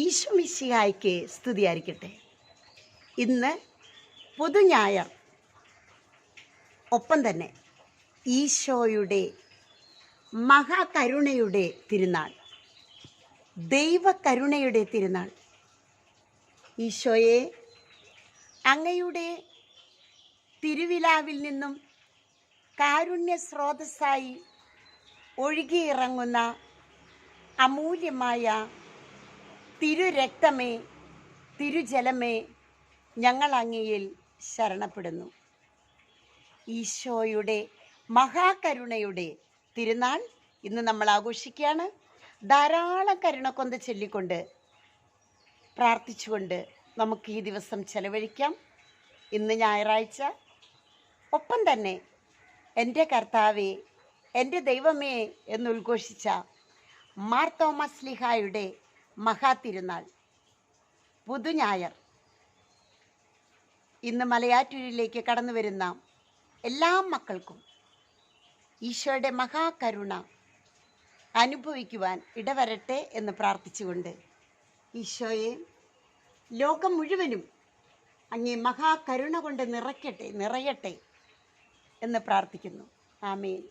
ഈശോ മിശിഹായ്ക്ക് സ്തുതിയായിരിക്കട്ടെ. ഇന്ന് പുതുഞായർ, ഒപ്പം തന്നെ ഈശോയുടെ മഹാകരുണയുടെ തിരുനാൾ, ദൈവകരുണയുടെ തിരുനാൾ. ഈശോയെ, അങ്ങയുടെ തിരുവിലാവിൽ നിന്നും കാരുണ്യ സ്രോതസ്സായി ഒഴുകിയിറങ്ങുന്ന അമൂല്യമായ തിരുരക്തമേ, തിരുജലമേ, ഞങ്ങൾ അങ്ങയിൽ ശരണപ്പെടുന്നു. ഈശോയുടെ മഹാകരുണയുടെ തിരുനാൾ ഇന്ന് നമ്മൾ ആഘോഷിക്കുകയാണ്. ധാരാളം കരുണക്കൊന്ത ചൊല്ലിക്കൊണ്ട് പ്രാർത്ഥിച്ചുകൊണ്ട് നമുക്ക് ഈ ദിവസം ചെലവഴിക്കാം. ഇന്ന് ഞായറാഴ്ച. ഒപ്പം തന്നെ എൻ്റെ കർത്താവേ, എൻ്റെ ദൈവമേ എന്നുദ്ഘോഷിച്ച മാർ തോമസ് ശ്ലീഹായുടെ മഹാതിരുനാൾ, പുതുഞായർ. ഇന്ന് മലയാറ്റൂരിലേക്ക് കടന്നു വരുന്ന എല്ലാ മക്കൾക്കും ഈശോയുടെ മഹാകരുണ അനുഭവിക്കുവാൻ ഇടവരട്ടെ എന്ന് പ്രാർത്ഥിച്ചുകൊണ്ട്, ഈശോയെ, ലോകം മുഴുവനും അങ്ങേ മഹാകരുണ കൊണ്ട് നിറയട്ടെ എന്ന് പ്രാർത്ഥിക്കുന്നു. ആമേൻ.